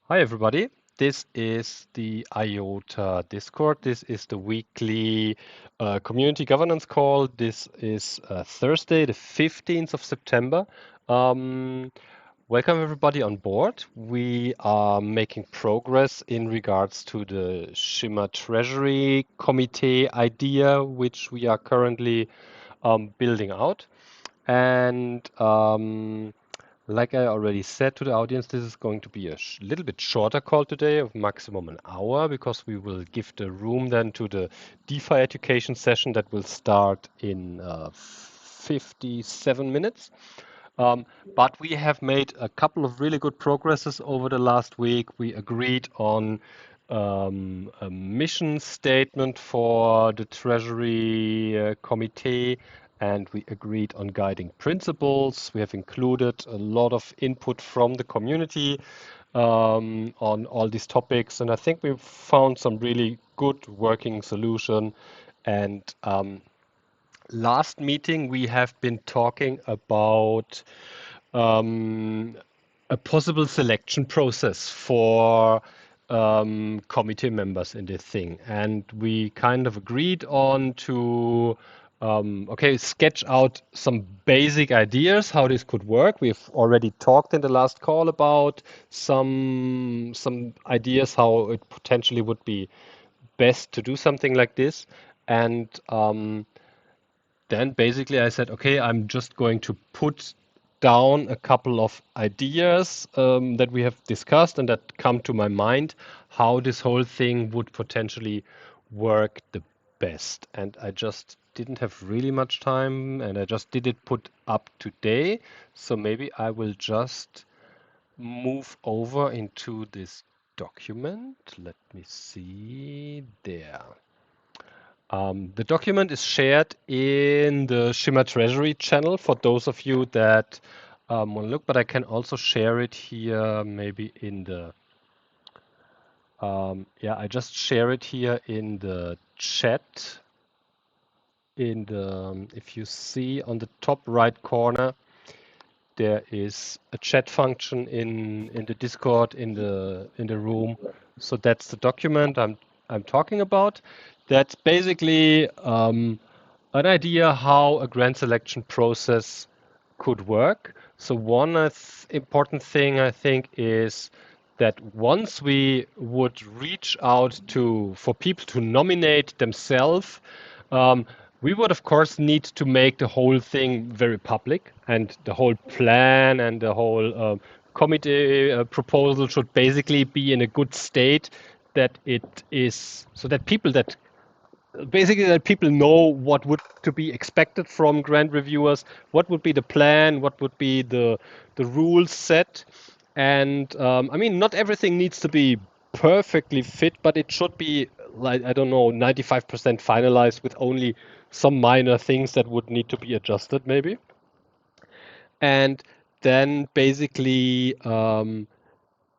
Hi, everybody. This is the IOTA Discord. This is the weekly community governance call. This is Thursday, the 15th of September. Um, Welcome, everybody, on board. We are making progress in regards to the Shimmer Treasury Committee idea, which we are currently building out. And like I already said to the audience, this is going to be a little bit shorter call today of maximum an hour because we will give the room then to the DeFi education session that will start in 57 minutes. Um, but we have made a couple of really good progresses over the last week. We agreed on a mission statement for the Treasury Committee, and we agreed on guiding principles. We have included a lot of input from the community on all these topics, and I think we've found some really good working solution. And last meeting, we have been talking about um, a possible selection process for committee members in this thing. And we kind of agreed on to, okay, sketch out some basic ideas how this could work. We've already talked in the last call about some ideas how it potentially would be best to do something like this. And then basically I said, okay, I'm just going to put down a couple of ideas that we have discussed and that come to my mind, how this whole thing would potentially work the best. And I just didn't have really much time and I just did it put up today. So maybe I will just move over into this document. Let me see there. The document is shared in the Shimmer Treasury channel for those of you that want to look, but I can also share it here maybe in the, yeah, I just share it here in the chat. If you see on the top right corner, there is a chat function in the Discord in the room. So that's the document I'm talking about. That's basically an idea how a grant selection process could work. So one important thing I think is that once we would reach out to for people to nominate themselves, um, we would of course need to make the whole thing very public, and the whole plan and the whole committee proposal should basically be in a good state that it is so that people know what would to be expected from grant reviewers, what would be the plan, what would be the rules set, and I mean, not everything needs to be perfectly fit, but it should be like I don't know, 95% finalized with only some minor things that would need to be adjusted, maybe. And then basically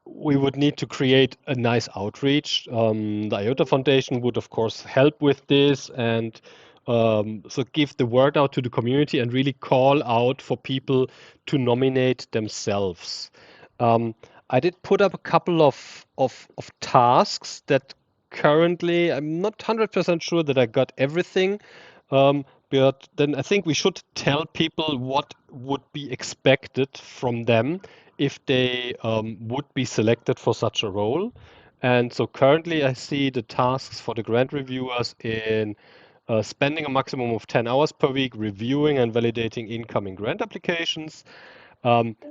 we would need to create a nice outreach. The IOTA Foundation would, of course, help with this and so give the word out to the community and really call out for people to nominate themselves. Um, I did put up a couple of tasks that currently I'm not 100% sure that I got everything. But then I think we should tell people what would be expected from them if they would be selected for such a role. And so currently I see the tasks for the grant reviewers in spending a maximum of 10 hours per week reviewing and validating incoming grant applications,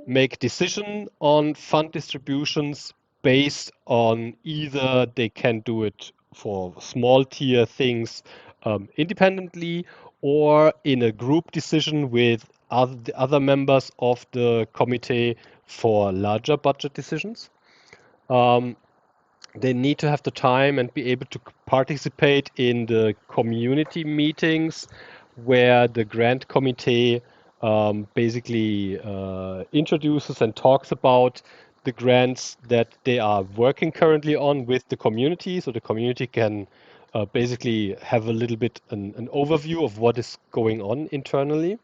make decision on fund distributions based on either they can do it for small tier things independently or in a group decision with other members of the committee for larger budget decisions. Um, they need to have the time and be able to participate in the community meetings where the grant committee basically introduces and talks about the grants that they are working currently on with the community, so the community can basically have a little bit an overview of what is going on internally.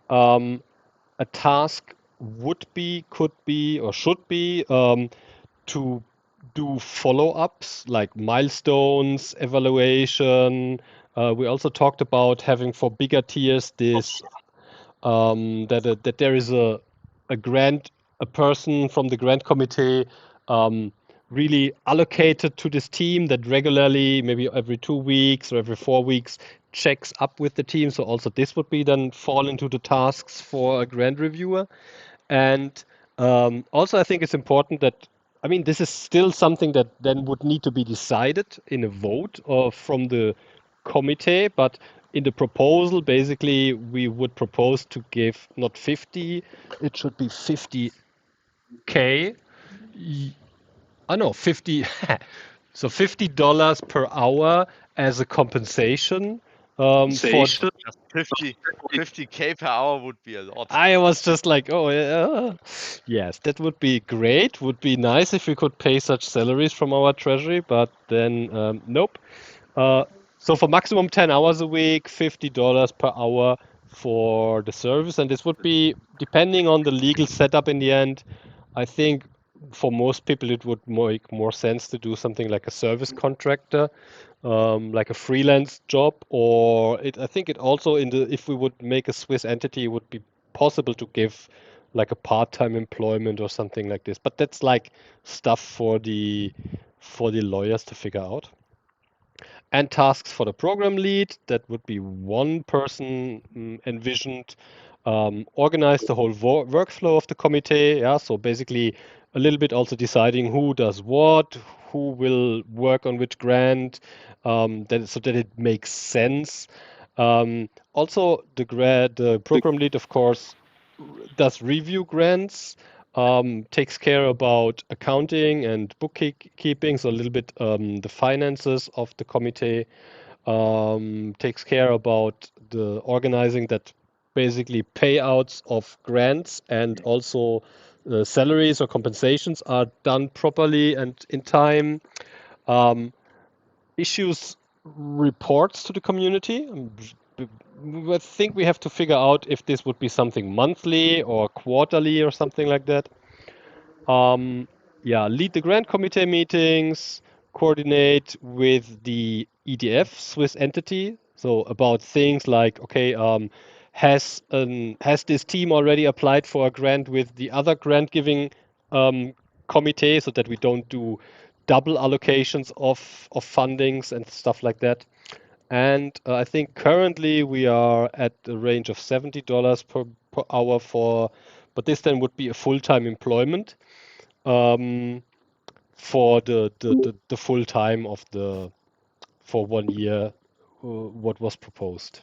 A task would be, could be, or should be to do follow-ups like milestones, evaluation. We also talked about having for bigger tiers this that there is a grant a person from the grant committee um, really allocated to this team that regularly, maybe every 2 weeks or every 4 weeks, checks up with the team. So also this would be then fall into the tasks for a grant reviewer. And also, I think it's important that, I mean, this is still something that then would need to be decided in a vote or from the committee. But in the proposal, basically, we would propose to give not 50, it should be 50K. Oh no, 50. So $50 per hour as a compensation for. Just 50K per hour would be a lot. I was just like, oh, yeah. Yes, that would be great. Would be nice if we could pay such salaries from our treasury, but then nope. Uh, so for maximum 10 hours a week, $50 per hour for the service, and this would be depending on the legal setup in the end. I think for most people it would make more sense to do something like a service contractor, like a freelance job, or I think it also if we would make a Swiss entity, it would be possible to give like a part-time employment or something like this. But that's like stuff for the lawyers to figure out. And tasks for the program lead, that would be one person envisioned, organize the whole workflow of the committee. Yeah, so basically a little bit also deciding who does what, who will work on which grant, so that it makes sense. Also, the program lead, of course, does review grants, takes care about accounting and bookkeeping, so a little bit the finances of the committee, takes care about the organizing that basically payouts of grants and also salaries or compensations are done properly and in time. Um, issues reports to the community. I think we have to figure out if this would be something monthly or quarterly or something like that. Um, yeah, lead the grant committee meetings, coordinate with the EDF Swiss entity. So about things like, okay, has this team already applied for a grant with the other grant giving committee, so that we don't do double allocations of fundings and stuff like that. And I think currently we are at the range of $70 per hour but this then would be a full-time employment um, for the full time for 1 year, what was proposed.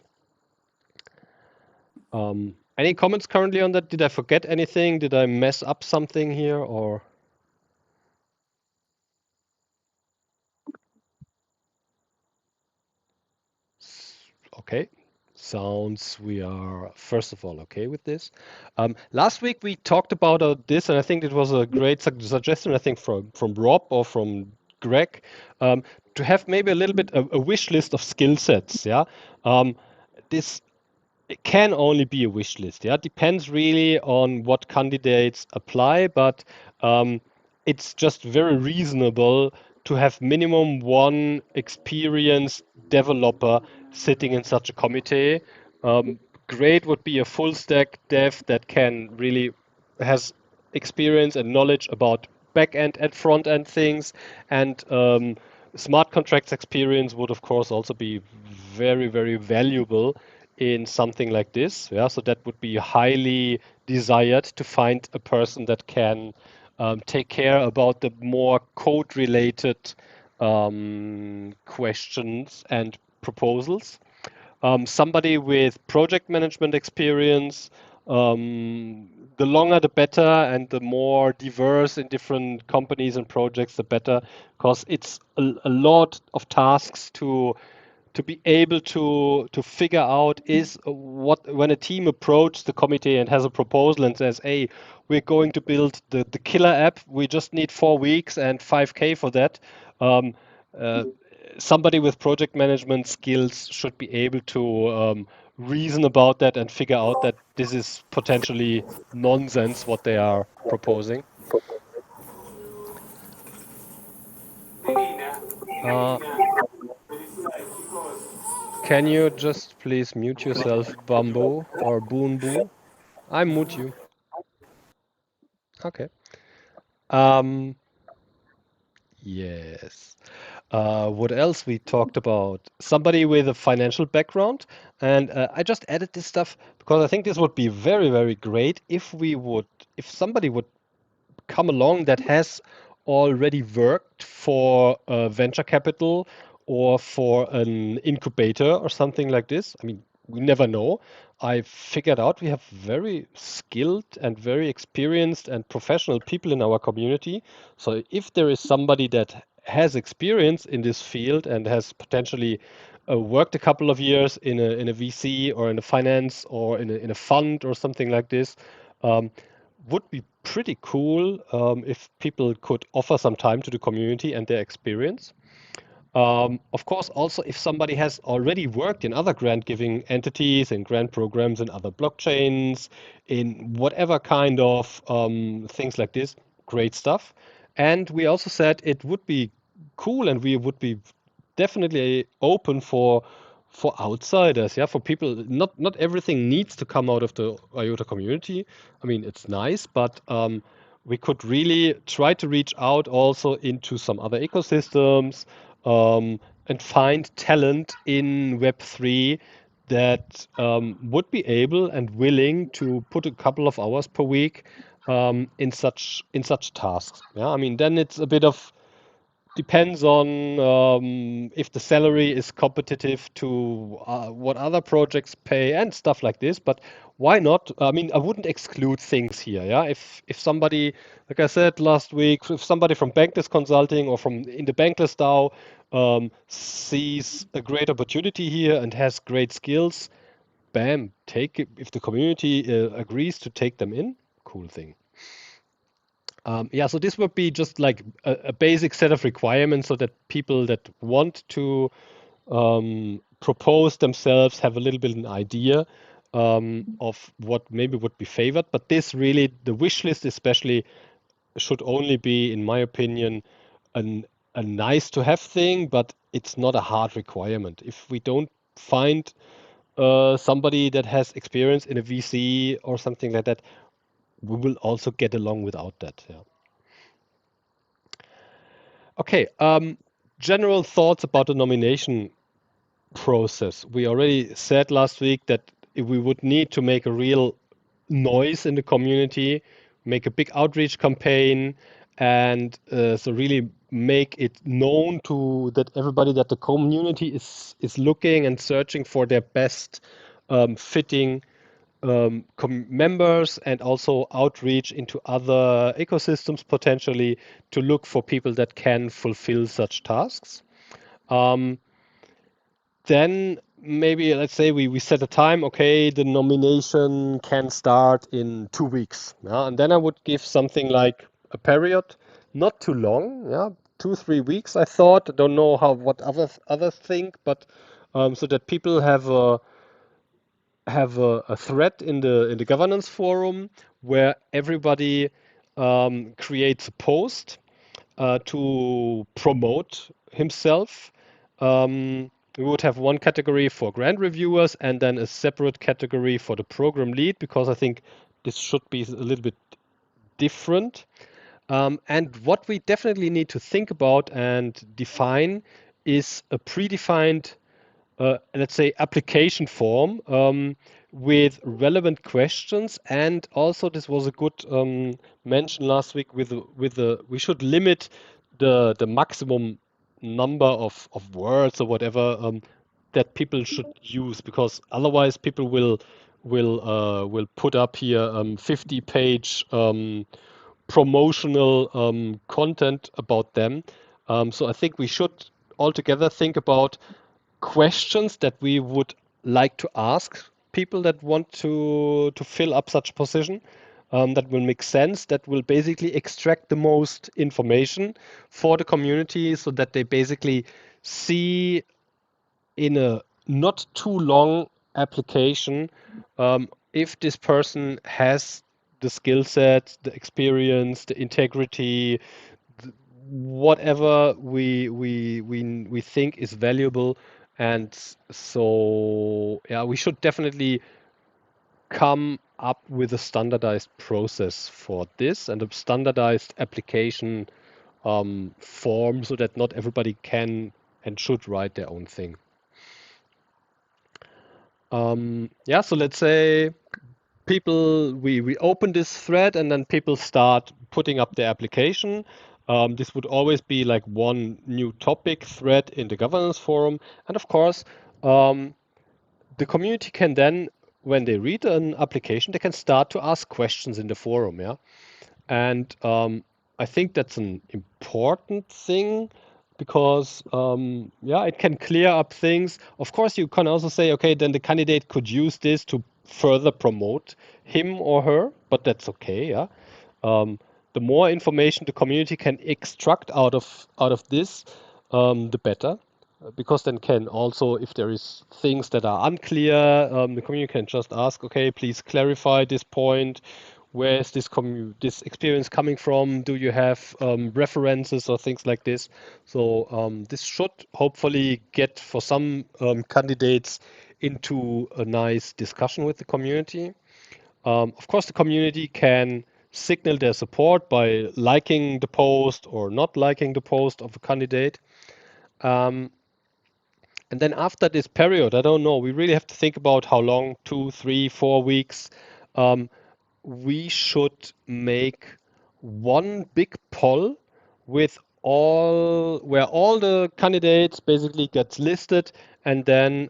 Any comments currently on that? Did I forget anything? Did I mess up something here or? Okay. Sounds we are first of all okay with this. Last week we talked about this, and I think it was a great suggestion. I think from Rob or from Greg, to have maybe a little bit a wish list of skill sets. Yeah, this it can only be a wish list. Yeah, it depends really on what candidates apply, but it's just very reasonable to have minimum one experienced developer sitting in such a committee. Um, Great would be a full stack dev that can really has experience and knowledge about back end and front end things, and smart contracts experience would of course also be very valuable in something like this. Yeah, so that would be highly desired to find a person that can take care about the more code related questions and proposals. Somebody with project management experience. The longer the better, and the more diverse in different companies and projects, the better, because it's a lot of tasks to be able to figure out is what when a team approaches the committee and has a proposal and says, hey, we're going to build the killer app, we just need 4 weeks and 5K for that. um, uh, Somebody with project management skills should be able to reason about that and figure out that this is potentially nonsense what they are proposing. Uh, can you just please mute yourself, Bamboo or Boon Boo? I mute you. Okay. Um, yes. What else we talked about? Somebody with a financial background, and I just added this stuff because I think this would be very, very great if somebody would come along that has already worked for venture capital or for an incubator or something like this. I mean, we never know. I figured out we have very skilled and very experienced and professional people in our community. So if there is somebody that has experience in this field and has potentially worked a couple of years in a VC or in a finance or in a fund or something like this, um, would be pretty cool if people could offer some time to the community and their experience. Of course, also if somebody has already worked in other grant giving entities and grant programs and other blockchains, in whatever kind of things like this, great stuff. And we also said it would be cool and we would be definitely open for outsiders, yeah, for people. Not everything needs to come out of the IOTA community. I mean, it's nice, but we could really try to reach out also into some other ecosystems and find talent in Web3 that would be able and willing to put a couple of hours per week in such tasks. Yeah, I mean, then it's a bit of depends on if the salary is competitive to what other projects pay and stuff like this. But why not? I mean, I wouldn't exclude things here. Yeah, if somebody, like I said last week, if somebody from Bankless Consulting or from in the Bankless DAO sees a great opportunity here and has great skills, bam, take it. If the community agrees to take them in, cool thing. Yeah, so this would be just like a basic set of requirements so that people that want to propose themselves have a little bit an idea of what maybe would be favored. But this really, the wish list especially, should only be, in my opinion, an, a nice to have thing, but it's not a hard requirement. If we don't find somebody that has experience in a VC or something like that, we will also get along without that. Yeah. Okay, general thoughts about the nomination process. We already said last week that we would need to make a real noise in the community, make a big outreach campaign, and so really make it known to that everybody that the community is looking and searching for their best fitting members and also outreach into other ecosystems potentially to look for people that can fulfill such tasks. Um, then maybe let's say we set a time, okay, the nomination can start in 2 weeks. Yeah? And then I would give something like a period, not too long, yeah, 2, 3 weeks, I thought. I don't know how what others think, but so that people have a thread in the governance forum where everybody creates a post to promote himself. We would have one category for grant reviewers and then a separate category for the program lead because I think this should be a little bit different. And what we definitely need to think about and define is a predefined let's say, application form with relevant questions. And also, this was a good mention last week with the we should limit the maximum number of words or whatever that people should use because otherwise people will put up here 50-page promotional content about them. So I think we should altogether think about questions that we would like to ask people that want to fill up such a position that will make sense, that will basically extract the most information for the community so that they basically see in a not too long application if this person has the skill set, the experience, the integrity, whatever we think is valuable. And so, yeah, we should definitely come up with a standardized process for this and a standardized application form so that not everybody can and should write their own thing. Yeah, so let's say we open this thread and then people start putting up their application. This would always be like one new topic thread in the governance forum. And of course, um, the community can then, when they read an application, they can start to ask questions in the forum. Yeah. And I think that's an important thing because, yeah, it can clear up things. Of course, you can also say, okay, then the candidate could use this to further promote him or her, but that's okay. Yeah. Um, the more information the community can extract out of this, the better. Because then can also, if there is things that are unclear, the community can just ask, okay, please clarify this point. Where is this experience coming from? Do you have references or things like this? So this should hopefully get for some candidates into a nice discussion with the community. Of course, the community can signal their support by liking the post or not liking the post of a candidate. Um, and then after this period, I don't know, we really have to think about how long, 2, 3, 4 weeks. Um, we should make one big poll with where all the candidates basically gets listed, and then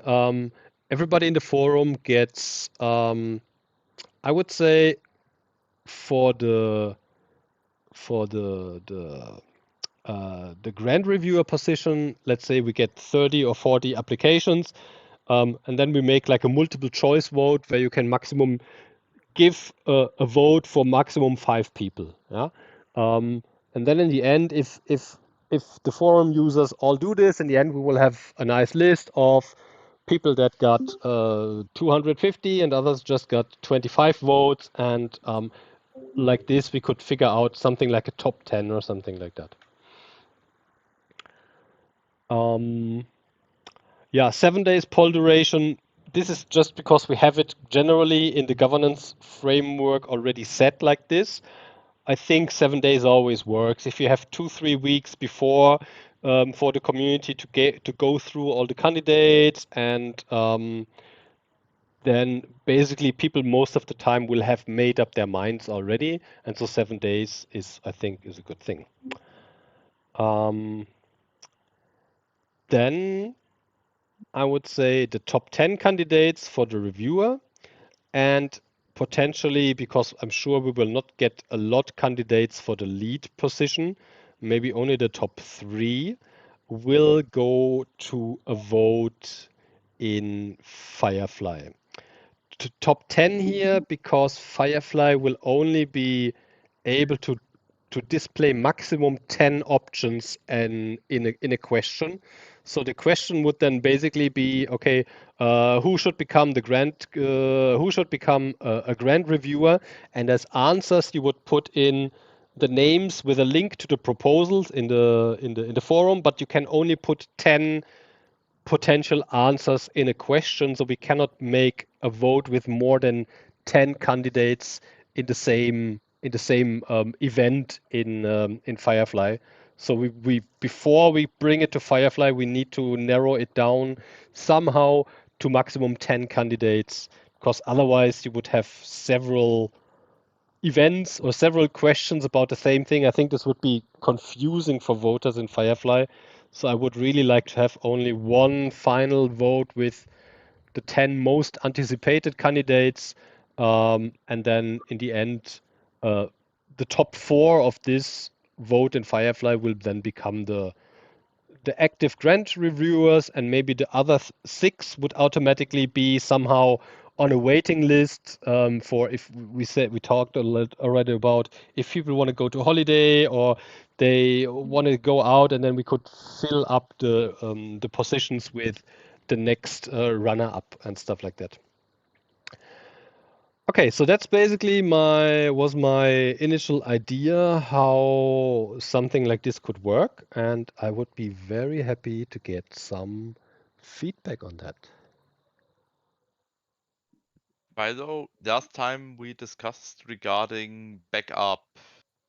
everybody in the forum gets, I would say, for the grant reviewer position, let's say we get 30 or 40 applications, and then we make like a multiple choice vote where you can maximum give a vote for maximum 5 people. Yeah, and then in the end, if the forum users all do this, in the end we will have a nice list of people that got 250 and others just got 25 votes, and like this we could figure out something like a top 10 or something like that. Um, yeah, 7 days poll duration. This is just because we have it generally in the governance framework already set like this. I think 7 days always works. If you have 2, 3 weeks before for the community to go through all the candidates, and then basically people most of the time will have made up their minds already, and so 7 days is, I think, is a good thing. Um, then I would say the top 10 candidates for the reviewer, and potentially, because I'm sure we will not get a lot candidates for the lead position, maybe only the top 3 will go to a vote in Firefly. To top 10 here because Firefly will only be able to display maximum 10 options in a question. So the question would then basically be, okay, who should become a grant reviewer? And as answers, you would put in the names with a link to the proposals in the forum, but you can only put 10 potential answers in a question, so we cannot make a vote with more than 10 candidates in the same event in Firefly. So we before we bring it to Firefly, we need to narrow it down somehow to maximum 10 candidates, because otherwise you would have several events or several questions about the same thing. I think this would be confusing for voters in Firefly. So I would really like to have only one final vote with the 10 most anticipated candidates. And then in the end, uh, the top 4 of this vote in Firefly will then become the active grant reviewers, and maybe the other 6 would automatically be somehow on a waiting list, for, if we talked a lot already about if people want to go to holiday or they want to go out, and then we could fill up the positions with the next runner up and stuff like that. Okay, so that's basically my initial idea how something like this could work, and I would be very happy to get some feedback on that. By the way, last time we discussed regarding backup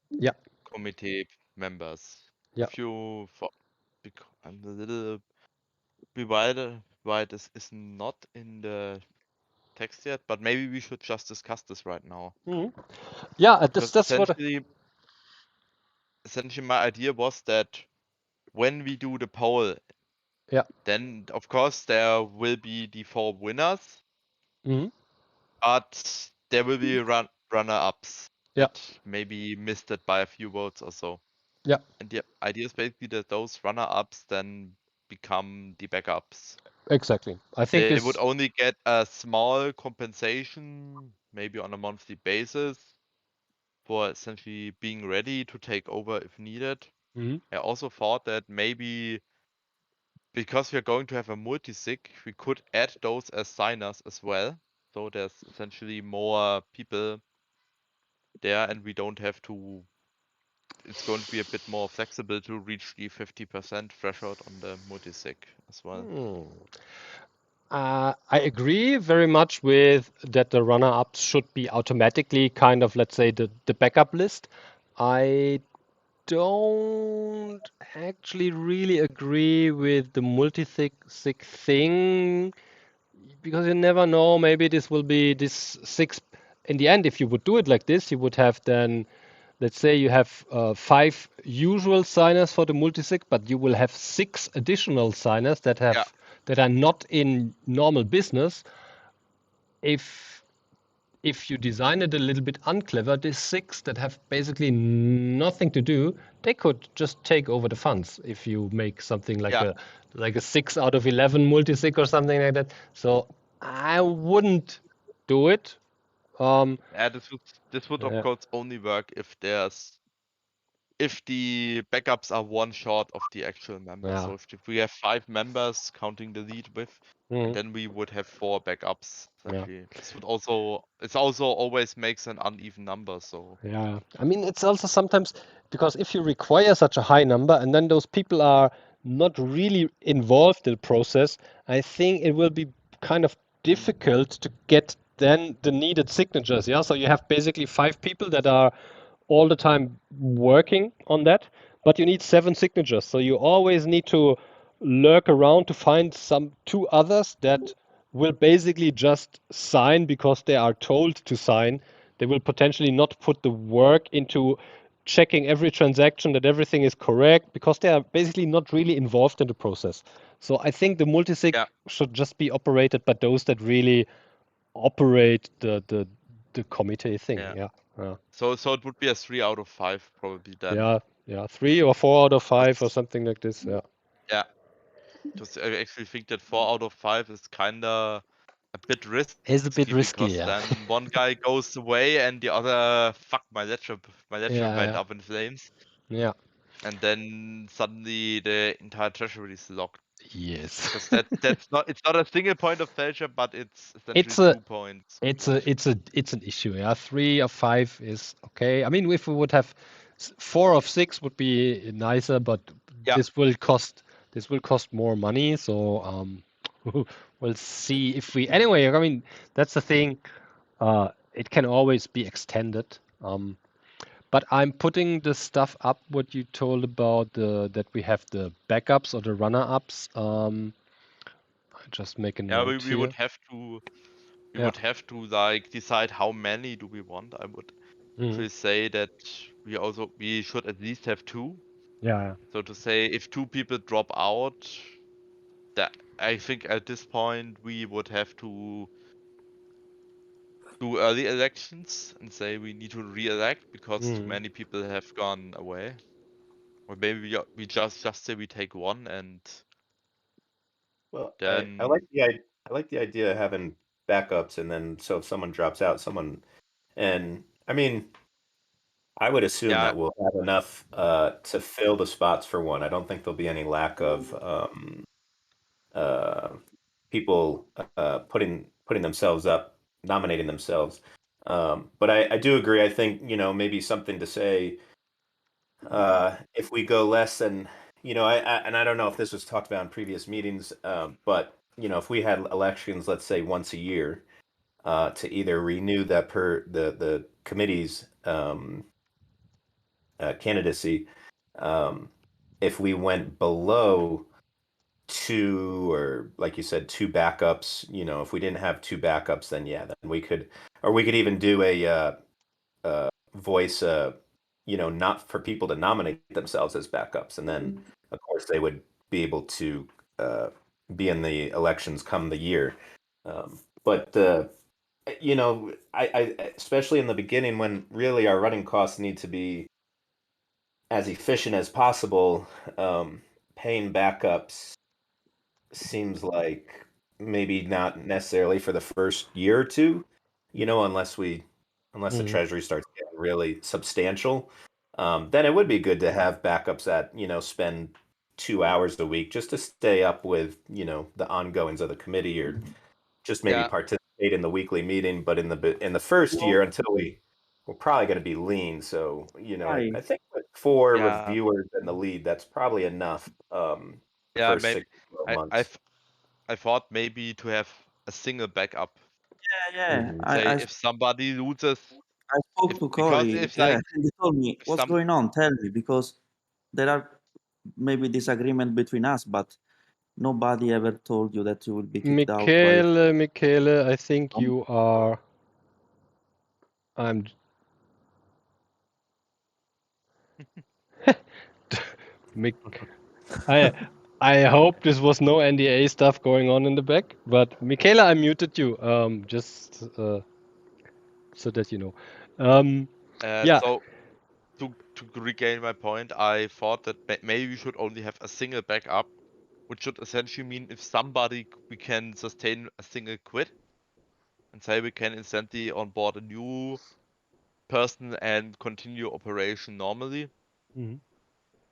Yeah, committee members. yeah. If you, I'm a little bewildered why this is not in the text yet, but maybe we should just discuss this right now. Mhm. Yeah, Because that's what. essentially my idea was that when we do the poll, Yeah. then of course there will be the 4 winners, Hmm. but there will be runner-ups Yeah, that maybe missed it by a few votes or so. yeah, And the idea is basically that those runner-ups then become the backups. exactly. I think They would this. only get a small compensation, maybe on a monthly basis, for essentially being ready to take over if needed. Mhm. I also thought that maybe because we are going to have a multi-sig, we could add those as signers as well. So there's essentially more people there and we don't have to, it's going to be a bit more flexible to reach the 50% threshold on the multi-sig as well. Hmm. I agree very much with that the runner-ups should be automatically kind of, let's say, the backup list. I don't actually really agree with the multi-sig thing because you never know. Maybe this will be this six. In the end, if you would do it like this, you would have then, let's say, you have five usual signers for the multisig, but you will have six additional signers Yeah, that are not in normal business. If if you design it a little bit unclever, these six that have basically nothing to do, they could just take over the funds if you make something yeah, like a 6 out of 11 multisig or something like that. So I wouldn't do it. Um, yeah. This would of yeah, course only work if the backups are one short of the actual members. yeah. So if we have 5 members counting the lead with, and Mhm. then we would have 4 backups Yeah. essentially. It's also always makes an uneven number. So Yeah, I mean, it's also sometimes because if you require such a high number and then those people are not really involved in the process, I think it will be kind of difficult to get then the needed signatures. Yeah, so you have basically five people that are all the time working on that, but you need seven signatures. So you always need to lurk around to find some two others that will basically just sign because they are told to sign. They will potentially not put the work into checking every transaction that everything is correct because they are basically not really involved in the process. So I think the multisig yeah, should just be operated by those that really operate the committee thing. yeah. Yeah. Yeah. So it would be a 3 out of 5 probably then. Yeah, yeah, 3 or 4 out of 5 or Because something like this. Yeah, yeah, because I actually think that 4 out of 5 is kinda a bit risky it's a bit because risky. then Yeah, one guy goes away and the other, fuck, my ledger went yeah, up in flames, yeah. and then suddenly the entire treasury is locked. Yes, Because that's not, it's not a single point of failure, but it's essentially it's a 2 points it's which, a it's an issue. Yeah, 3 or 5 is okay. I mean, if we would have 4 or 6 would be nicer, but yeah, this will cost this will cost more money. So we'll see if we anyway. I mean, that's the thing. It can always be extended. But I'm putting the stuff up what you told about the that we have the backups or the runner-ups. I just make a yeah, note we here. would have to we Yeah. would have to like decide how many do we want. I would Mhm. actually say that we should at least have two. Yeah. So to say, if 2 people drop out, that I think at this point we would have to do early elections and say we need to re-elect because too Mhm. many people have gone away. Or maybe we just say we take one and Well, I then like I like the idea of having backups, and then so if someone drops out, someone and I mean I would assume yeah, that we'll have enough to fill the spots for one. I don't think there'll be any lack of uh, people putting themselves up, nominating themselves. But I do agree. I think, maybe something to say, if we go less than, and I don't know if this was talked about in previous meetings, but, if we had elections, let's say once a year, to either renew that per the committee's candidacy, um, if we went below two, or like you said, two backups, if we didn't have two backups, then yeah, then we could, or we could even do a voice, not for people to nominate themselves as backups, and then of course they would be able to uh, be in the elections come the year. But I especially in the beginning, when really our running costs need to be as efficient as possible, paying backups seems like maybe not necessarily for the first year or two, unless the Mm. treasury starts getting really substantial. Then it would be good to have backups that, spend 2 hours a week just to stay up with, the ongoings of the committee, or just maybe Yeah, participate in the weekly meeting. But in the first year, until we're probably going to be lean. So, I Hi. think with four yeah, reviewers in the lead, that's probably enough, the yeah. first Maybe 6 to 12 I I months. th- I thought maybe to have a single backup. Yeah. Mhm. Say if somebody loses, I spoke if to because Corey. if Yeah, like and he told me, if "What's some going on? Tell me," because there are maybe disagreement between us, but nobody ever told you that you will be kicked out by. Michele, I think Um, you are. I'm. Mick. I I hope this was no NDA stuff going on in the back, but Michaela, I muted you. Just so that you know. Um, yeah. so to regain my point, I thought that maybe we should only have a single backup, which should essentially mean if somebody we can sustain a single quit and say we can instantly onboard a new person and continue operation normally. Mhm.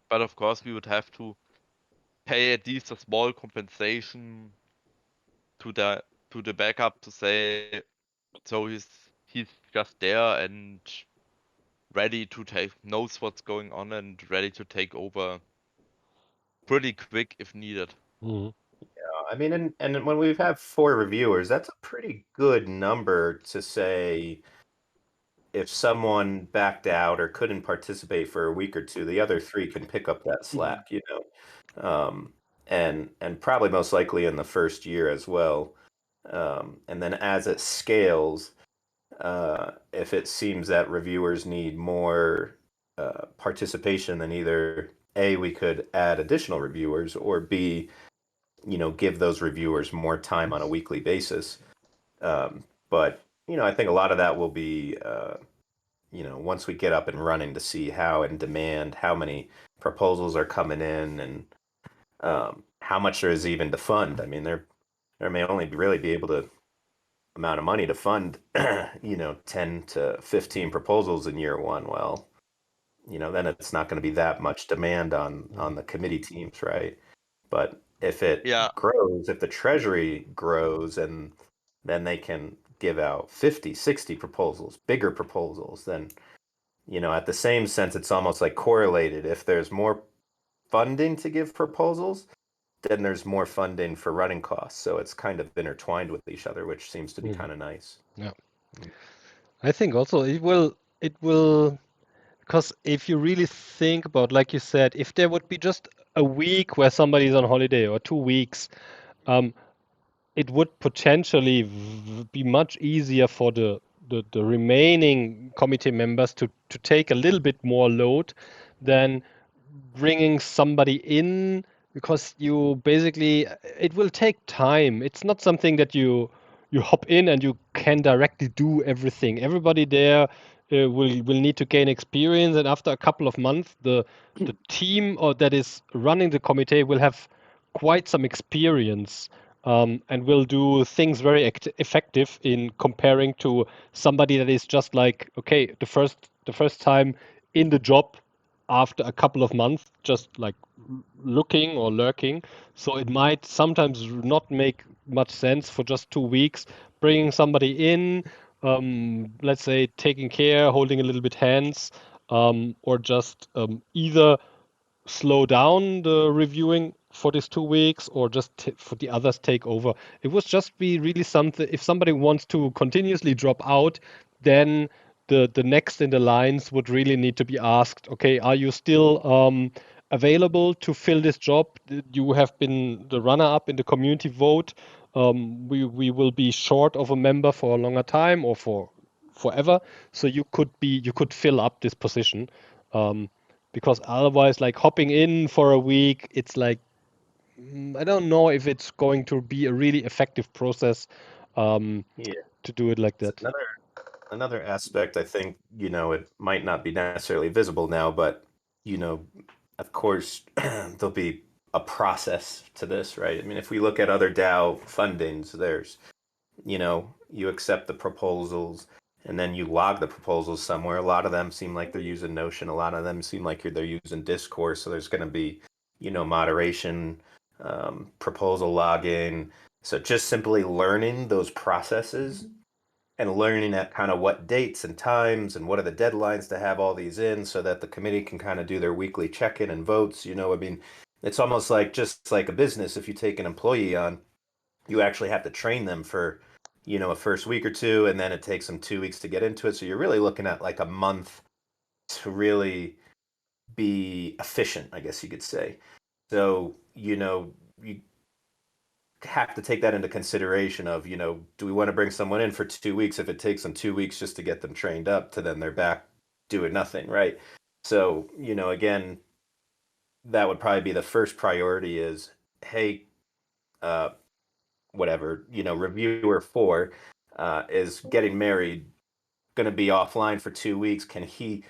But of course, we would have to pay at least a small compensation to the backup to say, so he's just there and ready to take knows what's going on and ready to take over pretty quick if needed. Mhm. I mean, and when we've had four reviewers, that's a pretty good number to say if someone backed out or couldn't participate for a week or two, the other three can pick up that slack, and probably most likely in the first year as well. And then as it scales, if it seems that reviewers need more participation, then either A, we could add additional reviewers, or B, give those reviewers more time on a weekly basis. But I think a lot of that will be, once we get up and running, to see how in demand, how many proposals are coming in, and how much there is even to fund. I mean, there may only really be able to amount of money to fund, 10 to 15 proposals in year one. Well, then it's not going to be that much demand on the committee teams, right? But if it Yeah, grows, if the treasury grows, and then they can give out 50, 60 proposals, bigger proposals, then, at the same sense, it's almost like correlated. If there's more funding to give proposals, then there's more funding for running costs. So it's kind of intertwined with each other, which seems to be Mhm. kind of nice. Yeah. I think also it will because if you really think about, like you said, if there would be just a week where somebody's on holiday or 2 weeks, um, it would potentially be much easier for the remaining committee members to take a little bit more load than bringing somebody in, because you basically, it will take time. It's not something that you hop in and you can directly do everything. Everybody there will need to gain experience, and after a couple of months, the team or that is running the committee will have quite some experience, and will do things very effective in comparing to somebody that is just like, okay, the first time in the job after a couple of months, just like looking or lurking. So it might sometimes not make much sense for just 2 weeks bringing somebody in let's say taking care, holding a little bit hands, or just either slow down the reviewing for these 2 weeks or just for the others take over. It would just be really something. If somebody wants to continuously drop out, then the next in the lines would really need to be asked, okay, are you still available to fill this job? You have been the runner-up in the community vote. We will be short of a member for a longer time or for forever, so you could fill up this position. Because otherwise, like hopping in for a week, it's like I don't know if it's going to be a really effective process Yeah. to do it like It's that. another aspect. I think it might not be necessarily visible now, but of course, there'll be a process to this, right? I mean, if we look at other DAO fundings, there's you accept the proposals and then you log the proposals somewhere. A lot of them seem like they're using Notion. A lot of them seem like they're using Discourse. So there's going to be, moderation, proposal logging. So just simply learning those processes and learning at kind of what dates and times and what are the deadlines to have all these in so that the committee can kind of do their weekly check-in and votes. I mean, it's almost like just like a business. If you take an employee on, you actually have to train them for a first week or two, and then it takes them 2 weeks to get into it. So you're really looking at like a month to really be efficient, I guess you could say. So you have to take that into consideration of do we want to bring someone in for 2 weeks if it takes them 2 weeks just to get them trained up to then they're back doing nothing, right? So again, that would probably be the first priority is, hey, uh, whatever, reviewer four is getting married, going to be offline for 2 weeks. Can he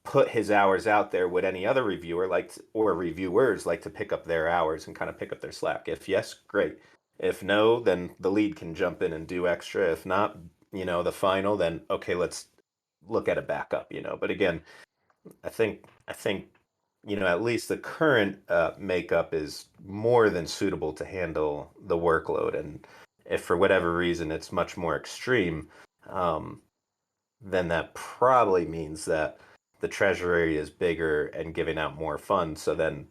put his hours out there? Would any other reviewer or reviewers like to pick up their hours and kind of pick up their slack? If yes, great. If no, then the lead can jump in and do extra. If not, the final, then okay, let's look at a backup, But again, I think at least the current makeup is more than suitable to handle the workload. And if for whatever reason it's much more extreme, um, then that probably means that the treasury is bigger and giving out more funds. So then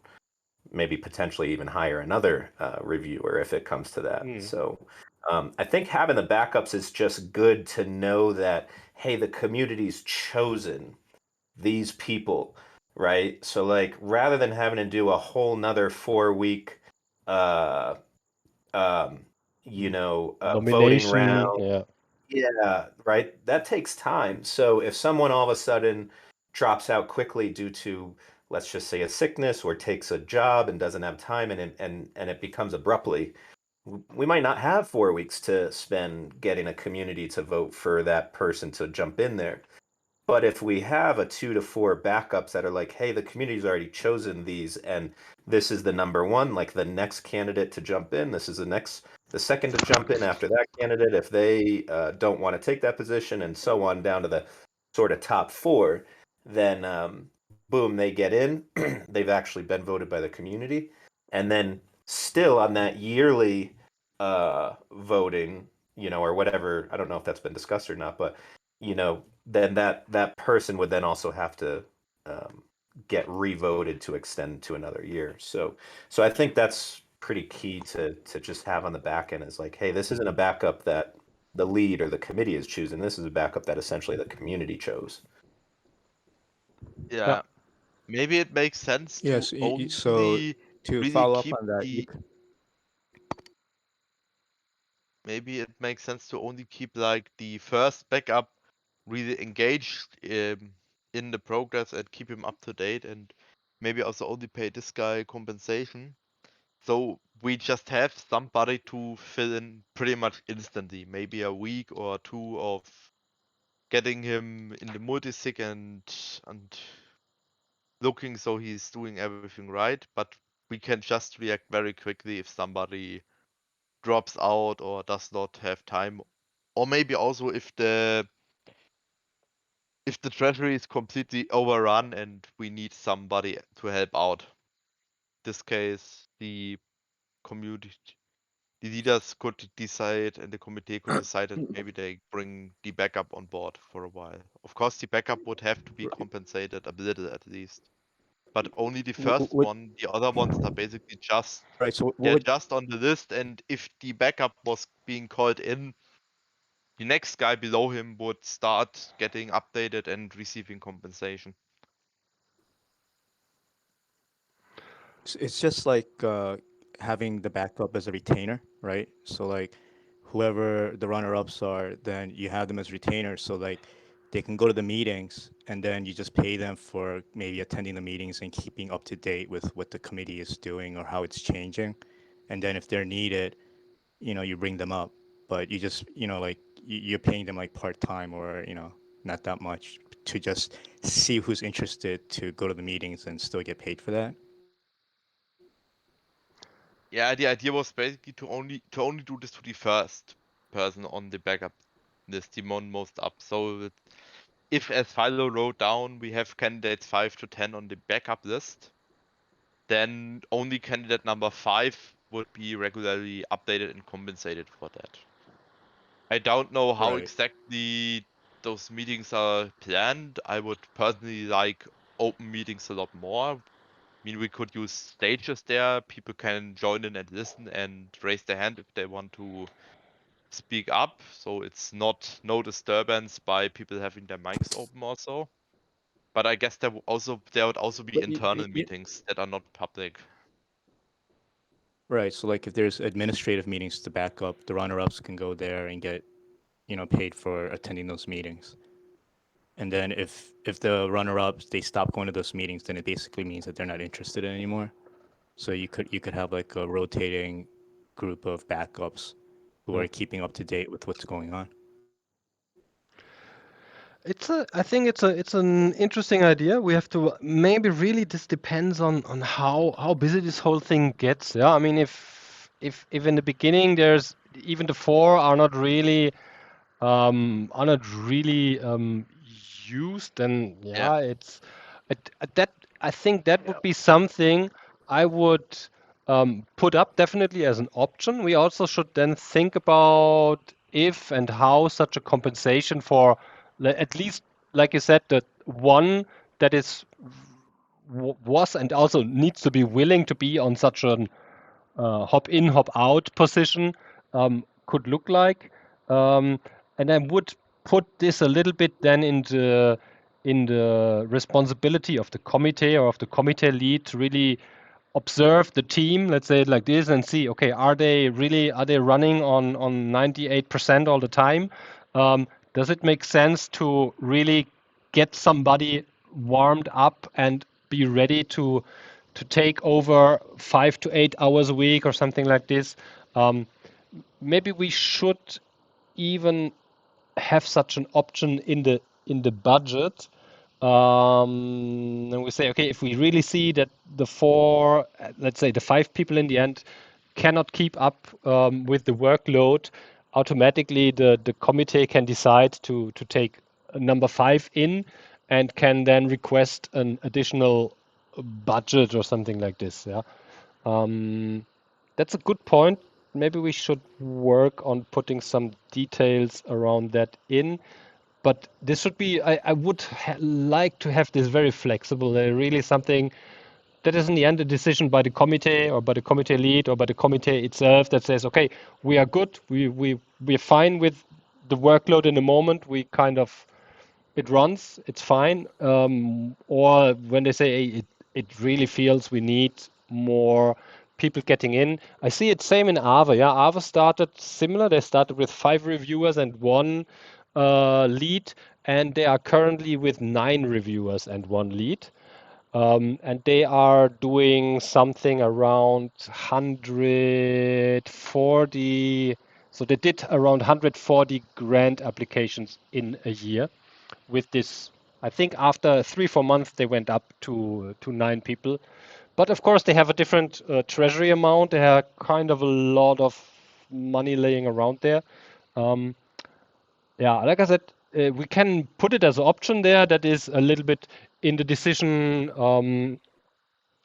maybe potentially even hire another reviewer if it comes to that. Mm. So I think having the backups is just good to know that, hey, the community's chosen these people, right? So like rather than having to do a whole nother 4 week uh um voting Nomination, round, yeah. yeah, right, that takes time. So if someone all of a sudden drops out quickly due to, let's just say, a sickness, or takes a job and doesn't have time, and it becomes abruptly, we might not have 4 weeks to spend getting a community to vote for that person to jump in there. But if we have a 2 to 4 backups that are like, hey, the community's already chosen these, and this is the number one, like the next candidate to jump in, this is the second to jump in after that candidate, if they don't want to take that position, and so on down to the sort of top four, then boom, they get in. They've actually been voted by the community. And then still on that yearly voting, or whatever, I don't know if that's been discussed or not, but then that person would then also have to um, get revoted to extend to another year. So I think that's pretty key to just have on the back end, is like, hey, this isn't a backup that the lead or the committee is choosing. This is a backup that essentially the community chose. Yeah. Yeah, maybe it makes sense to Yes. So only to really follow up keep on that, the maybe it makes sense to only keep like the first backup really engaged in the progress and keep him up to date, and maybe also only pay this guy compensation. So we just have somebody to fill in pretty much instantly, maybe a week or two of getting him in the multisig and looking so he's doing everything right, but we can just react very quickly if somebody drops out or does not have time, or maybe also if the treasury is completely overrun and we need somebody to help out. In this case, the community the leaders could decide and the committee could decide that maybe they bring the backup on board for a while. Of course, the backup would have to be Right. compensated a little at least, but only the W- first Would one. The other ones are basically just right. So what they're would just on the list, and if the backup was being called in, the next guy below him would start getting updated and receiving compensation. it's just like having the backup as a retainer, right? So like whoever the runner-ups are, then you have them as retainers. So like they can go to the meetings, and then you just pay them for maybe attending the meetings and keeping up to date with what the committee is doing or how it's changing. And then if they're needed, you bring them up. But you just, like you're paying them like part-time or, not that much to just see who's interested to go to the meetings and still get paid for that. Yeah, the idea was basically to only do this to the first person on the backup list, the most up. So if, as Philo wrote down, we have candidates 5 to 10 on the backup list, then only candidate number 5 would be regularly updated and compensated for that. I don't know how Right. exactly those meetings are planned. I would personally like open meetings a lot more. I mean, we could use stages there. People can join in and listen and raise their hand if they want to speak up. So it's not no disturbance by people having their mics open also. But I guess there would also be But internal meetings that are not public. right. So like if there's administrative meetings to back up, the runner-ups can go there and get, paid for attending those meetings. And then if the runner-ups they stop going to those meetings, then it basically means that they're not interested anymore. So you could have like a rotating group of backups who Mm. are keeping up to date with what's going on. I think it's an interesting idea. We have to maybe really this depends on how busy this whole thing gets. Yeah, I mean if in the beginning there's even the four are not really used, then Yeah. yeah, that I think that would be something I would put up definitely as an option. We also should then think about if and how such a compensation for at least, like you said, the one that is was and also needs to be willing to be on such an hop in, hop out position could look like. Um, and I would put this a little bit then in the responsibility of the committee or of the committee lead to really observe the team, let's say it like this, and see, okay, are they running on 98% all the time? Does it make sense to really get somebody warmed up and be ready to take over 5 to 8 hours a week or something like this? Um, Maybe we should even have such an option in the budget. And we say, okay, if we really see that the four, let's say the 5 people in the end cannot keep up with the workload, automatically the committee can decide to take number 5 in and can then request an additional budget or something like this. Yeah. Um, that's a good point. Maybe we should work on putting some details around that in. But this should be, I would like to have this very flexible, really something that is in the end a decision by the committee or by the committee lead or by the committee itself that says, okay, we are good, we're fine with the workload in the moment, we kind of it runs, it's fine. Or when they say, hey, it really feels we need more people getting in. I see it same in Ava. Yeah, Ava started similar. They started with 5 reviewers and one lead, and they are currently with 9 reviewers and one lead. And they are doing something around 140. So they did around 140 grant applications in a year with this. I think after 3 4 months they went up to 9 people, but of course they have a different treasury amount. They have kind of a lot of money laying around there. Um, yeah, like I said, we can put it as an option there. That is a little bit in the decision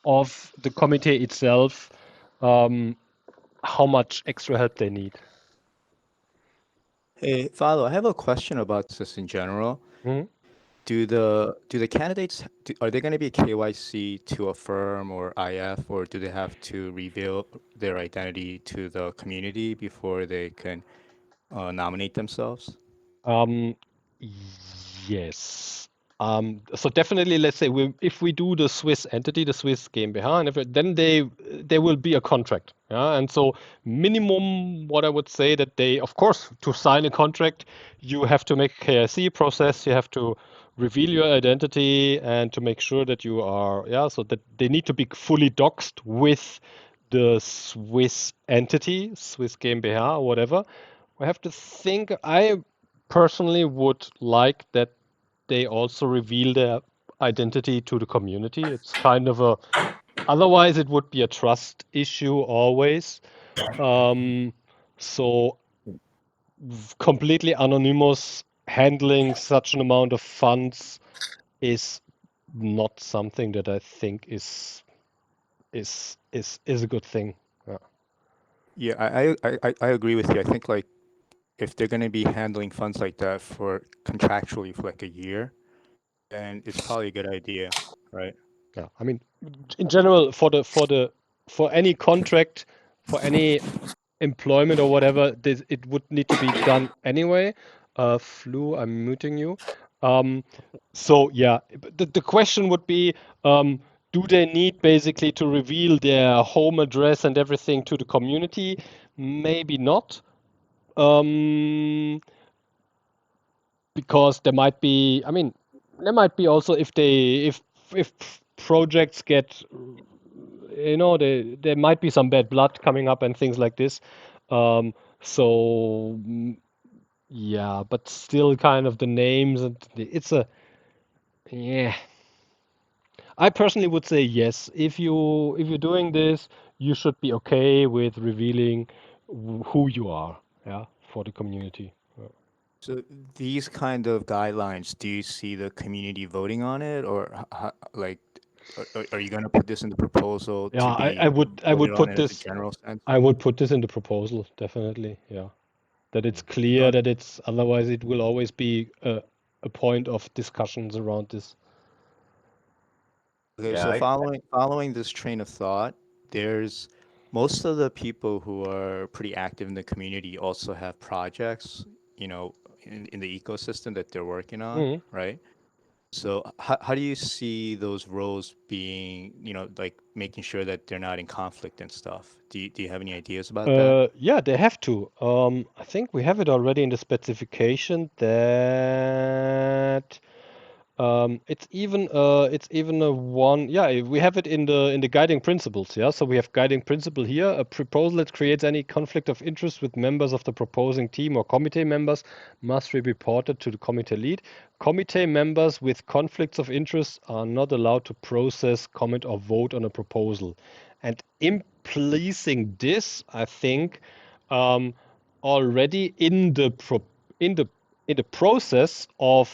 of the committee itself. Um, how much extra help they need. Hey, Falo, I have a question about this in general. Mhm. Do the candidates are they going to be KYC to a firm or IF, or do they have to reveal their identity to the community before they can nominate themselves? Um, yes. So definitely, let's say if we do the Swiss entity, the Swiss GmbH, and then there will be a contract. Yeah, and so minimum, what I would say that they, of course, to sign a contract, you have to make a KYC process. You have to reveal your identity and to make sure that you are, yeah, so that they need to be fully doxed with the Swiss entity, Swiss GmbH or whatever. I have to think. I personally would like that they also reveal their identity to the community. It's kind of a, otherwise it would be a trust issue always. Um, so completely anonymous handling such an amount of funds is not something that I think is a good thing. Yeah. Yeah, I agree with you. I think like if they're going to be handling funds like that for contractually for like a year, then it's probably a good idea, right? Yeah. I mean, in general, for any contract, for any employment or whatever, it would need to be done anyway. Flu, I'm muting you. Um, so yeah, the question would be, do they need basically to reveal their home address and everything to the community? Maybe not. Um, because there might be, I mean, there might be also if projects get, there might be some bad blood coming up and things like this. So yeah, but still kind of the names and it's a, yeah. I personally would say yes. If you're doing this, you should be okay with revealing who you are, yeah, for the community. So these kind of guidelines, do you see the community voting on it, or like, are you going to put this in the proposal Yeah, to I, be I would I voted would on put in a this general sense? I would put this in the proposal, definitely. Yeah. That it's You clear know, that it's otherwise it will always be a point of discussions around this. okay, Yeah, so I following this train of thought, there's most of the people who are pretty active in the community also have projects, you know, in the ecosystem that they're working on, Mhm. right? So how do you see those roles being, you know, like making sure that they're not in conflict and stuff? Do you have any ideas about that? Yeah, they have to. I think we have it already in the specification that it's even a one. Yeah, we have it in the guiding principles. Yeah, so we have guiding principle here. A proposal that creates any conflict of interest with members of the proposing team or committee members must be reported to the committee lead. Committee members with conflicts of interest are not allowed to process, comment, or vote on a proposal. And in placing this, I think already in the in the process of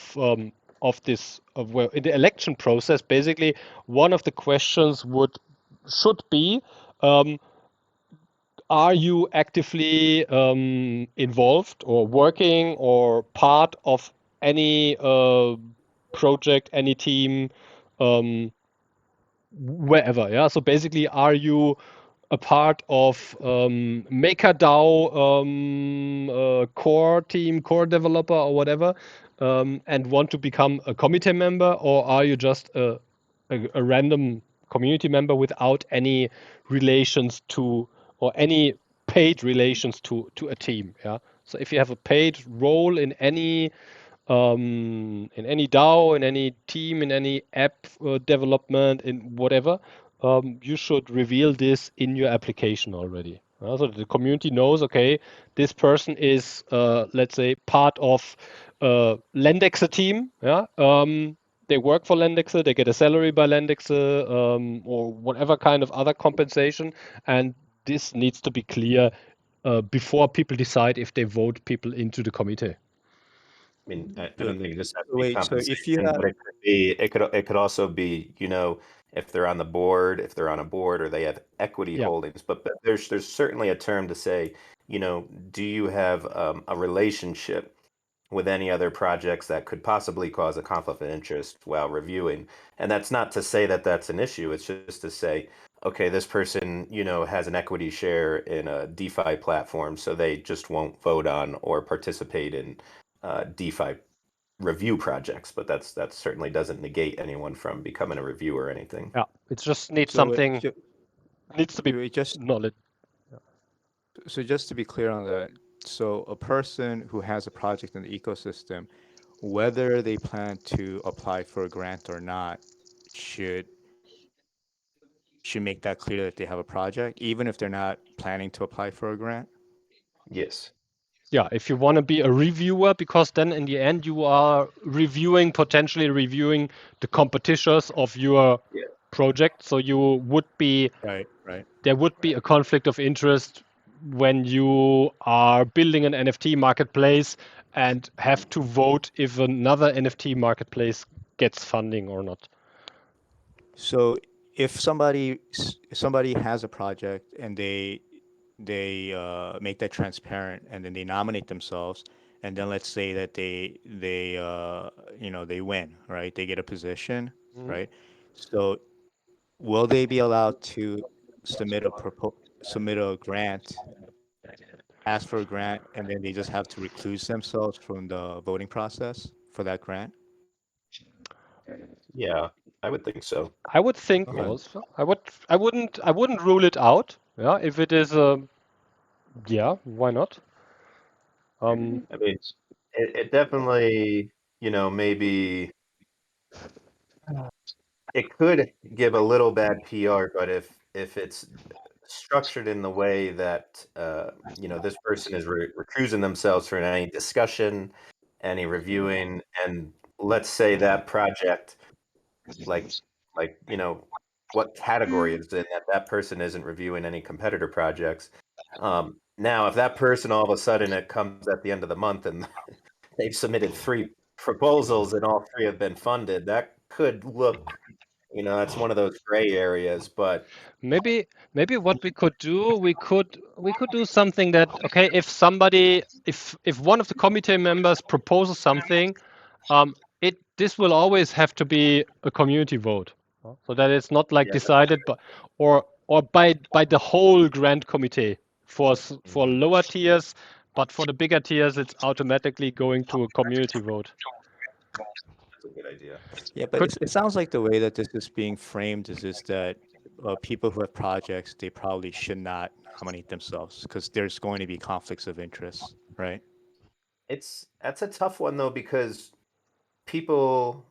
this of well in the election process, basically one of the questions would should be, um, are you actively involved or working or part of any project, any team, um, wherever? Yeah. So basically, are you a part of MakerDAO core team, core developer, or whatever, and want to become a committee member, or are you just a random community member without any relations to or any paid relations to a team? Yeah. So if you have a paid role in any DAO, in any team, in any app development, in whatever, you should reveal this in your application already. So that the community knows, okay, this person is, let's say, part of Lendexe team. Yeah, they work for Lendexe, they get a salary by Lendexe, or whatever kind of other compensation, and this needs to be clear before people decide if they vote people into the committee. I mean, I So don't think this has to be wait, so if you compensation, have but it could also be, if they're on the board, if they're on a board, or they have equity Yeah. holdings. But there's certainly a term to say, do you have a relationship with any other projects that could possibly cause a conflict of interest while reviewing? And that's not to say that that's an issue. It's just to say, okay, this person, has an equity share in a DeFi platform, so they just won't vote on or participate in DeFi review projects. But that certainly doesn't negate anyone from becoming a reviewer or anything. Yeah. It just needs So something needs to be it just knowledge. so just to be clear on that, so a person who has a project in the ecosystem, whether they plan to apply for a grant or not, should should make that clear that they have a project, even if they're not planning to apply for a grant. Yes. Yeah, if you want to be a reviewer, because then in the end you are potentially reviewing the competitors of your Yeah. project. So Right. there would be a conflict of interest when you are building an NFT marketplace and have to vote if another NFT marketplace gets funding or not. So if somebody has a project and they make that transparent and then they nominate themselves, and then let's say that they win, right? They get a position, Mhm. right? So will they be allowed to submit a grant, ask for a grant, and then they just have to recluse themselves from the voting process for that grant? Yeah, I would think so. I would think Okay. also. I wouldn't rule it out. Yeah, if it is yeah, why not? I mean, it definitely, maybe it could give a little bad PR, but if it's structured in the way that this person is recusing themselves from any discussion, any reviewing, and let's say that project, like what category is in that person isn't reviewing any competitor projects. Now, if that person all of a sudden it comes at the end of the month and they've submitted 3 proposals and all 3 have been funded, that could look, that's one of those gray areas. But Maybe what we could do, we could do something that, okay, if one of the committee members proposes something, this will always have to be a community vote, so that it's not like yeah, decided or by the whole grant committee for Hmm. lower tiers, but for the bigger tiers it's automatically going to a community vote. that's a good idea. Yeah, but Could it sounds like the way that this is being framed is that people who have projects, they probably should not nominate themselves because there's going to be conflicts of interest, right? That's a tough one though, because people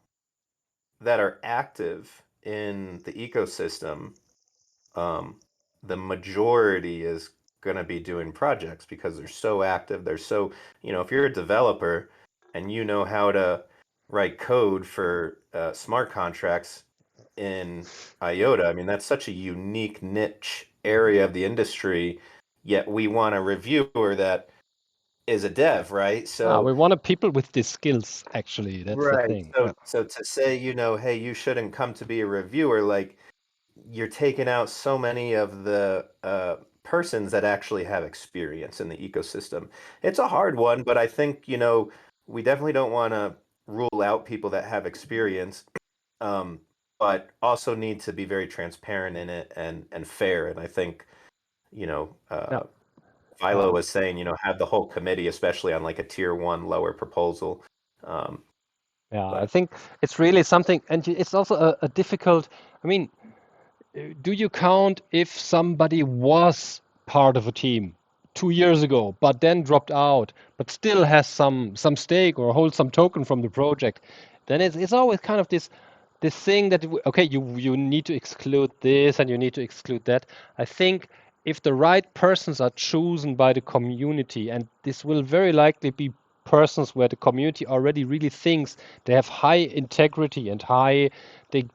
that are active in the ecosystem, um, the majority is going to be doing projects because they're so active. They're so, if you're a developer and you know how to write code for smart contracts in IOTA, I mean, that's such a unique niche area of the industry. Yet we want a reviewer that is a dev, right? we So, wanted people with these skills, actually, that's the right. thing. Yeah. So to say, hey, you shouldn't come to be a reviewer, like, you're taking out so many of the persons that actually have experience in the ecosystem. It's a hard one, but I think, we definitely don't want to rule out people that have experience, um, but also need to be very transparent in it and fair. And I think, you know, Yeah. uh, Philo was saying, have the whole committee, especially on like a tier 1 lower proposal. Um, Yeah, I but think it's really something, and it's also a difficult. I mean, do you count if somebody was part of a team 2 years ago, but then dropped out, but still has some stake or holds some token from the project? Then it's always kind of this thing that okay, you need to exclude this and you need to exclude that. I think if the right persons are chosen by the community, and this will very likely be persons where the community already really thinks they have high integrity and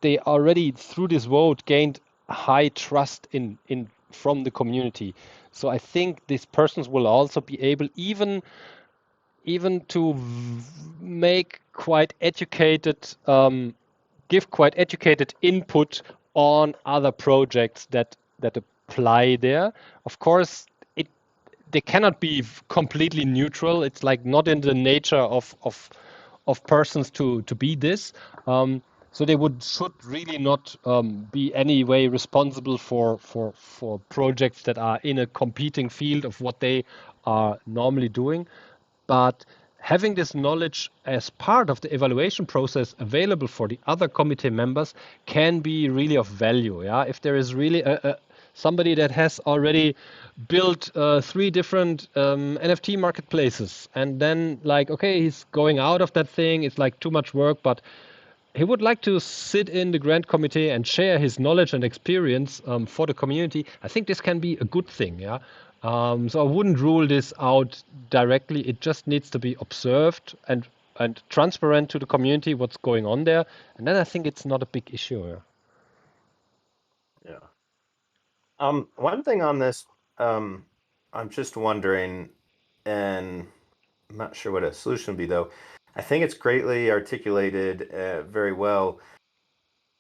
they already through this vote gained high trust in from the community. So I think these persons will also be able even to make quite educated give quite educated input on other projects that apply there. Of course, it they cannot be completely neutral. It's like not in the nature of persons to be this. So they should really not be any way responsible for projects that are in a competing field of what they are normally doing. But having this knowledge as part of the evaluation process available for the other committee members can be really of value. Yeah, if there is really somebody that has already built three different NFT marketplaces, and then like, okay, he's going out of that thing. It's like too much work, but he would like to sit in the grant committee and share his knowledge and experience for the community. I think this can be a good thing. Yeah. So I wouldn't rule this out directly. It just needs to be observed and transparent to the community what's going on there, and then I think it's not a big issue. Yeah. Yeah. One thing on this, I'm just wondering, and I'm not sure what a solution would be though. I think it's greatly articulated very well.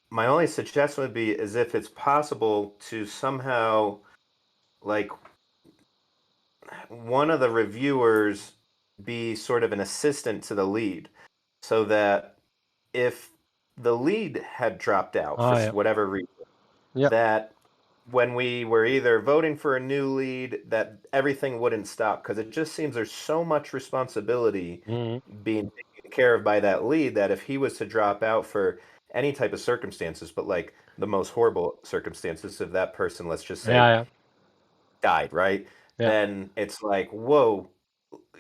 My only suggestion would be is if it's possible to somehow, like, one of the reviewers be sort of an assistant to the lead, so that if the lead had dropped out for Yeah. whatever reason, Yeah. that when we were either voting for a new lead, that everything wouldn't stop, because it just seems there's so much responsibility being taken care of by that lead that if he was to drop out for any type of circumstances, but like the most horrible circumstances of that person, let's just say, Yeah. died, right? Yeah. Then it's like, whoa,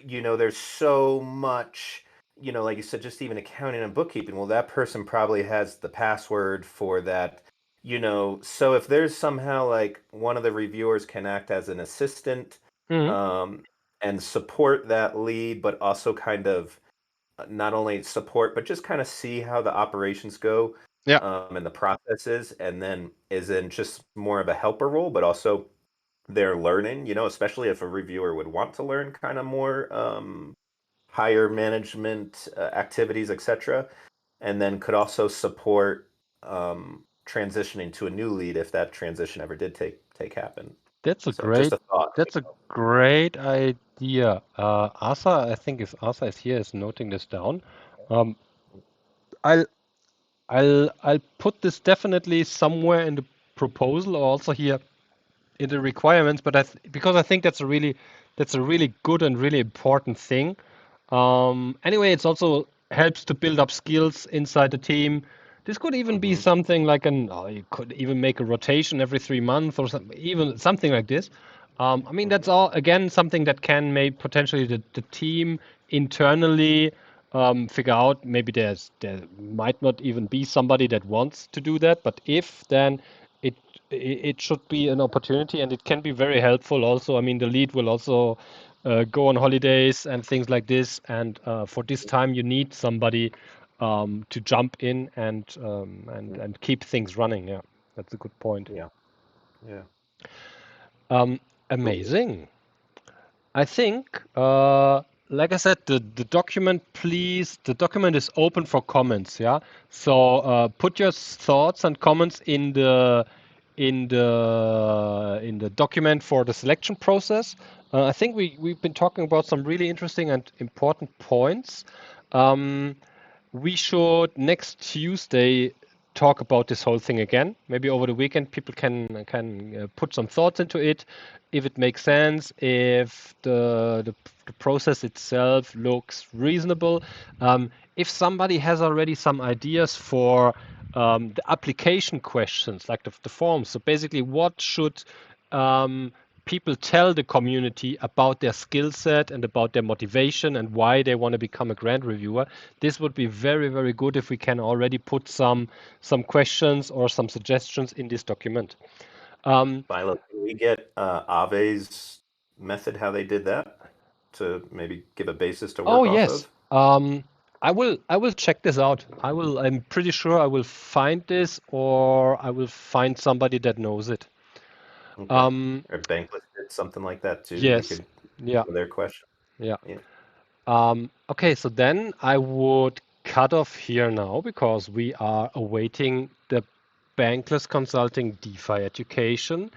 there's so much, like you said, just even accounting and bookkeeping. Well, that person probably has the password for that, so if there's somehow like one of the reviewers can act as an assistant, and support that lead, but also kind of not only support, but just kind of see how the operations go, Yeah. and the processes, and then is in just more of a helper role, but also they're learning, especially if a reviewer would want to learn kind of more higher management activities, etc., and then could also support transitioning to a new lead if that transition ever did take happen. That's a So just great a thought. that's a great idea. Asa, I think if Asa is here, is noting this down. Um, I'll I'll put this definitely somewhere in the proposal or also here in the requirements, but because I think that's a really good and really important thing. Anyway, it's also helps to build up skills inside the team. This could even be something like you could even make a rotation every 3 months or something, even something like this. I mean, that's all again something that can make potentially the team internally figure out. Maybe there might not even be somebody that wants to do that, but if then it it should be an opportunity and it can be very helpful also. I mean, the lead will also go on holidays and things like this, and for this time you need somebody to jump in and keep things running. Yeah, that's a good point. Yeah. Yeah. Amazing. I think, like I said, the document, please, the document is open for comments. Yeah, so put your thoughts and comments in the document for the selection process. I think we've been talking about some really interesting and important points. We should next Tuesday talk about this whole thing again. Maybe over the weekend, people can put some thoughts into it, if it makes sense, if the process itself looks reasonable. If somebody has already some ideas for the application questions, like the forms. So basically, what should people tell the community about their skill set and about their motivation and why they want to become a grant reviewer? This would be very, very good if we can already put some questions or some suggestions in this document. Milo, can we get Ave's method, how they did that, to maybe give a basis to Oh work off yes. of? I will check this out. I'm pretty sure I will find this, or I will find somebody that knows it. Okay. Or Bankless did something like that too. They Yes. could Yeah. their question. Yeah. Yeah. Okay, so then I would cut off here now because we are awaiting the Bankless Consulting DeFi Education.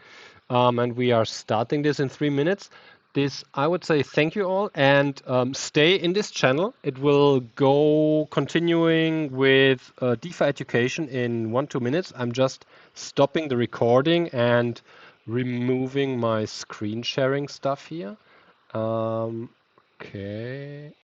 And we are starting this in 3 minutes. I would say thank you all, and stay in this channel. It will go continuing with DeFi education in 1-2 minutes. I'm just stopping the recording and removing my screen sharing stuff here. Okay.